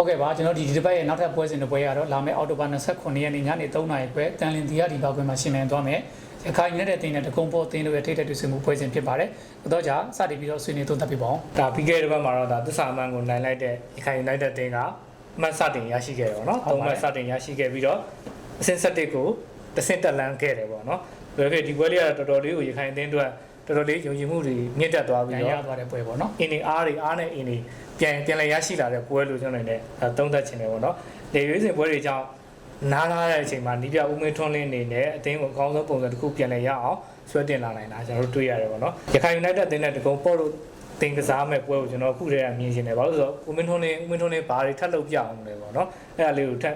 ဟုတ်ကဲ့ပါကျွန်တော်ဒီတစ်ပတ်ရဲ့နောက်ထပ်ပွဲစဉ်တစ်ပွဲရတော့လာမယ့်အောက်တိုဘာ29ရက်နေ့ညနေ3:00နာရီပဲတန်လင်တီရဒီပါကွင်းမှာရှင်မြန်သွားမယ်ရခိုင်နေတဲ့တင်တဲ့တကုံပေါ်တင်းတို့ရဲ့ထိတ်တဲ့တွေ့ဆုံမှုပွဲစဉ်ဖြစ်ပါတယ်။တော့ကြာစတင်ပြီးတော့ဆွေးနွေးသုံးသပ်ပြပါအောင်။ဒါပြီးခဲ့တဲ့ဘက်မှာတော့ဒါသစ္စာအမှန်ကိုနိုင်လိုက်တဲ့ရခိုင် United တင်ကအမှတ်စတင်ရရှိခဲ့တယ်ပေါ့နော်။၃မှတ်စတင်ရရှိခဲ့ပြီးတော့အဆင့်7ကိုတစ်ဆင့်တက်လန်းခဲ့တယ်ပေါ့နော်။ဒါပေမဲ့ဒီပွဲလေးကတော့တော်တော်လေးကိုရခိုင်တင်းအတွက်တော်တော်လေးယုံကြည်မှုတွေမြင့်တက်သွားပြီးတော့ရသွားတဲ့ပွဲပေါ့နော်။အင်းအားနဲ့အင်းပြန်လဲရရှိလာတဲ့ပွဲလို့ကျွန်တော်လည်းသုံးသပ်ချင်တယ်ပေါ့နော်။လေရွေးစင်ပွဲတွေကြောင့်နားလာတဲ့အချိန်မှာနီးပြဦးမင်းထွန်းလင်းနေနဲ့အသင်းကိုအကောင်းဆုံးပုံစံတစ်ခုပြန်လဲရအောင်ဆွဲတင်လာနိုင်တာကျွန်တော်တို့တွေ့ရတယ်ပေါ့နော်။ရခိုင် United အသင်းနဲ့တကုံပေါ်လို့တင်ကစားမဲ့ပွဲကိုကျွန်တော်အခုတည်းကမြင်ရှင်တယ်ဘာလို့ဆိုတော့ဦးမင်းထွန်းလင်းဘာတွေထပ်လုပ်ပြအောင်လဲပေါ့နော်။အဲ့ဒါလေးကိုထပ်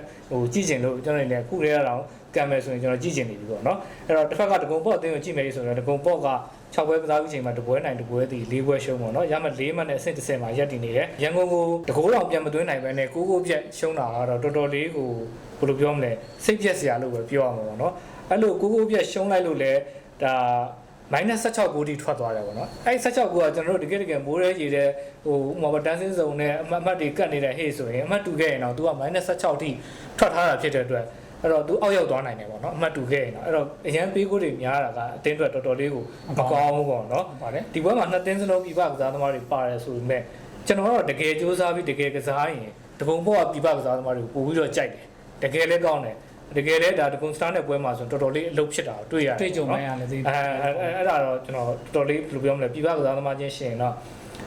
ကြည့်ချင်လို့ကျွန်တော်လည်းအခုတည်းကတော့ကံမယ်ဆိုရင်ကျွန်တော်ကြည့်ချင်နေပြီပေါ့နော်။အဲ့တော့တစ်ဖက်ကတကုံပေါ်အသင်းကိုကြည့်မယ်ဆိုတော့တကုံပေါ်က6ပွဲကစားပြီးချိန်မှာတပွဲနိုင်တပွဲတည်4ပွဲရှုံးပေါ့နော်။ရမှ4မှတ်နဲ့အဆင့်10မှာရပ်တည်နေတယ်။ရန်ကုန်ကိုတကိုးတော်ပြန်မသွင်းနိုင်ဘဲနဲ့9ပြတ်ရှုံးတာကတော့တော်တော်လေးကိုဘယ်လိုပြောမလဲစိတ်ပြက်စရာလို့ပဲပြောရမှာပေါ့နော်အဲ့လို9ပြတ်ရှုံးလိုက်လို့လဲဒါ-16ဂိုးထိထွက်သွားတယ်ပေါ့နော်အဲ့16ဂိုးကကျွန်တော်တို့တကယ်မိုးရဲကြီးတဲ့ဟိုဥပမာတန်းစင်းစုံနဲ့အမှတ်တွေကတ်နေတဲ့ဟေ့ဆိုရင်အမှတ်တူခဲ့ရင်တော့ तू က-16ထိထွက်ထားတာဖြစ်တဲ့အတွက်အဲ့တော့ तू အောက်ရောက်သွားနိုင်တယ်ပေါ့နော်အမှတ်တူခဲ့ရင်တော့အဲ့တော့အရန်ပေးကိုတွေများတာကအတင်းအတွက်တော်တော်လေးကိုမကောင်းဘူးပေါ့နော်ပါတယ်ဒီပွဲမှာနှစ်သင်းစလုံးပြပကစားသမားတွေပါတယ်ဆိုပေမဲ့ကျွန်တော်ကတော့တကယ်စူးစမ်းပြီးတကယ်ကစားရင်တပုံပေါ်ကပြပကစားသမားတွေကိုပို့ပြီးတော့ကြိုက်တယ်တကယ်လည်းကောင်းတယ်တကယ်လည်းဒါတကွန်စတာနဲ့ပွဲမှာဆိုတော်တော်လေးအလုပ်ဖြစ်တာတွေ့ရတယ်တွေ့ကြုံမှရလည်းသိအဲ့ဒါတော့ကျွန်တော်တော်တော်လေးဘယ်လိုပြောမလဲပြပကစားသမားချင်းရှင်တော့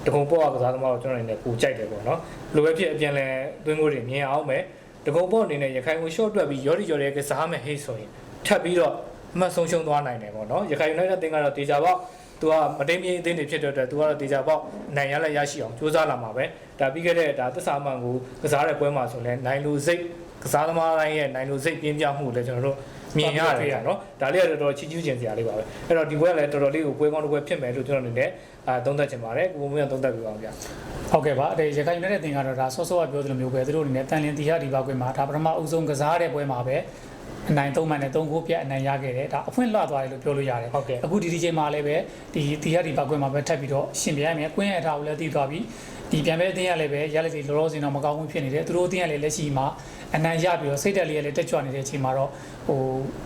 တကွန်ပေါ်ကစားသမားကိုကျွန်တော်အနေနဲ့ပိုကြိုက်တယ်ပေါ့နော်ဘယ်လိုပဲဖြစ်အပြန်လဲသွင်းကိုတွေမြင်အောင်မယ်တကွန်ပေါ်အနေနဲ့ရခိုင်ကို short တွက်ပြီးရော်ရဲကစားမယ်ဟေးဆိုရင်ထပ်ပြီးတော့အမှတ်ဆုံးရှုံးသွားနိုင်တယ်ပေါ့နော်ရခိုင် United တင်ကတော့တေချာပေါ့သူကမတိမ်မြေအသင်းတွေဖြစ်တဲ့အတွက်သူကတော့တေချာပေါ့နိုင်ရလက်ရရှိအောင်စူးစမ်းလာမှာပဲဒါပြီးခဲ့တဲ့ဒါသစ္စာမှန်ကိုကစားတဲ့ပွဲမှာဆိုလဲနိုင်လူစိတ်ကစားသမားတိုင်းရဲ့နိုင်လူစိတ်ပြင်းပြမှုလည်းကျွန်တော်တို့မြင်ရတယ်နော်ဒါလေးကတော်တော်ချီးကျူးခြင်းစရာလေးပါပဲအဲ့တော့ဒီပွဲကလည်းတော်တော်လေးကိုပွဲကောင်းတစ်ပွဲဖြစ်မယ်လို့ကျွန်တော်အနေနဲ့သုံးသပ်ချင်ပါတယ်ကိုမျိုးသုံးသပ်ပြပါအောင်ဗျာဟုတ်ကဲ့ပါအဲ့ရခိုင် United တင်ကတော့ဒါစောစောကပြောသလိုမျိုးပဲသူတို့အနေနဲ့တန်လင်းတီဟာဒီပါကွင်းမှာဒါပထမအဦးဆုံးကစားတဲ့ပွဲမှာပဲအနိုင်3မှတ်နဲ့3ဂိုးပြတ်အနိုင်ရခဲ့တယ်ဒါအဖွင့်လွှတ်သွားတယ်လို့ပြောလို့ရတယ်အခုဒီချိန်မှာလည်းပဲဒီတီဟာဒီပါကွင်းမှာပဲထပ်ပြီးတော့ရှင်ပြိုင်မယ်ကွင်းရဲ့အထားကိုလည်းတည်သွားပြီးဒီပြန်ပဲအတင်းရလည်းပဲရလက်စီလောလောဆယ်တော့မကောင်းဘူးဖြစ်နေတယ်သူတို့အတင်းရလည်းလက်ရှိမှာအနိုင်ရပြီးတော့စိတ်တက်လေးရလည်းတက်ကြွနေတဲ့အချိန်မှာတော့ဟို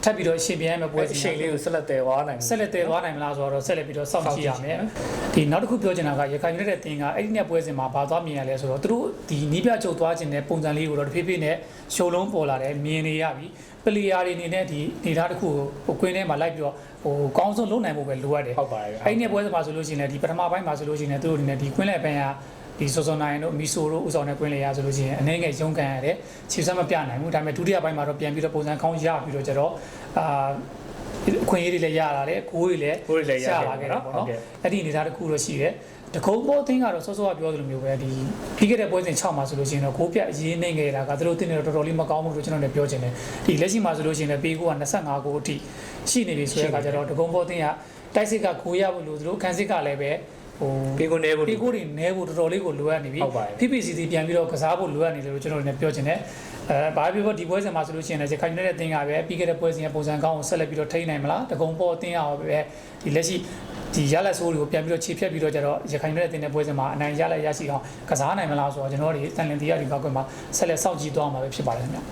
ထပ်ပြီးတော့ရှင်ပြိုင်မယ်ပွဲစီချိန်လေးကိုဆက်လက်တည်သွားနိုင်မလားဆိုတော့ဆက်လက်ပြီးတော့စောင့်ကြည့်ရမယ်ဒီနောက်တစ်ခုပြောချင်တာကရခိုင်နေတဲ့တင်ကအဲ့ဒီနဲ့ပွဲစဉ်မှာဘာသွားမြင်ရလဲဆိုတော့သူတို့ဒီနီးပြချုပ်သွားခြင်းတဲ့ပုံစံလေးကိုတော့တဖြည်းဖြည်းနဲ့ရှုံလုံးပေါ်လာတယ်မြင်နေရပြီပလီယာတွေအနေနဲ့ဒီနေသားတစ်ခုကိုကွင်းထဲမှာလိုက်ပြီးတော့ဟိုကောင်းဆုံးလုပ်နိုင်ဖို့ပဲလိုအပ်တယ်ဟုတ်ပါတယ်အဲ့ဒီနဲ့ပွဲစဉ်မှာဆိုလို့ရှိရင်လည်းဒီပထမပိုင်းမှာဆိုလို့ရှိရင်သူတို့အနေနဲ့ဒီကွင်းလဲပန်းရဒီစောစောနိုင်တို့မီဆိုတို့ဥဆောင်တဲ့ကွင်းလေရဆိုလို့ရှိရင်အနေငယ်ရုံးကန်ရတယ်ခြေစမ်းမပြနိုင်ဘူးဒါပေမဲ့ဒုတိယပိုင်းမှာတော့ပြန်ပြီးတော့ပုံစံကောင်းရပြီးတော့ကျတော့အခွင့်အရေးတွေလည်းရလာတယ်ကိုယ်တွေလည်းရလာခဲ့တော့ပေါ့နော်အဲ့ဒီအနေသားတစ်ခုတော့ရှိတယ်တကုံပေါ်အသင်းကတော့စောစောကပြောသလိုမျိုးပဲဒီပြီးခဲ့တဲ့ပွဲစဉ်6မှာဆိုလို့ရှိရင်တော့ကိုပြအရေးနိုင်ခဲ့တာကသူတို့တင်းနေတော့တော်တော်လေးမကောင်းဘူးလို့ကျွန်တော်လည်းပြောချင်တယ်ဒီလက်ရှိမှာဆိုလို့ရှိရင်လည်းပေးကိုက25ကိုအထိရှိနေပြီဆိုတဲ့အခါကျတော့တကုံပေါ်အသင်းကတိုက်စစ်ကကိုရဖို့လို့သူတို့ခန်းစစ်ကလည်းပဲဟိုပေးကိုနေဖို့တွေနဲဖို့တော်တော်လေးကိုလိုအပ်နေပြီ PPCC ပြန်ပြီးတော့ကစားဖို့လိုအပ်နေတယ်လို့ကျွန်တော်လည်းပြောချင်တယ်ဘာဖြစ်ဖြစ်ဒီပွဲစဉ်မှာဆိုလို့ရှိရင်လည်းရခိုင်နေတဲ့အသင်းကပဲပြီးခဲ့တဲ့ပွဲစဉ်ရဲ့ပုံစံကောင်းကိုဆက်လက်ပြီးတော့ထိန်းနိုင်မလားတကုံပေါ်အသင်းရောပဲဒီလက်ရှိဒီရလက်ဆိုးတွေကိုပြန်ပြီးတော့ခြေဖြတ်ပြီးတော့ကျတော့ရခိုင်နေတဲ့တင်တဲ့ပွဲစဉ်မှာအနိုင်ရလက်ရရှိအောင်ကစားနိုင်မလားဆိုတော့ကျွန်တော်တို့တန်လင်တီရဒီဘက်ကွင်းမှာဆက်လက်စောင့်ကြည့်သွားမှာပဲဖြစ်ပါတယ်ခင်ဗျာ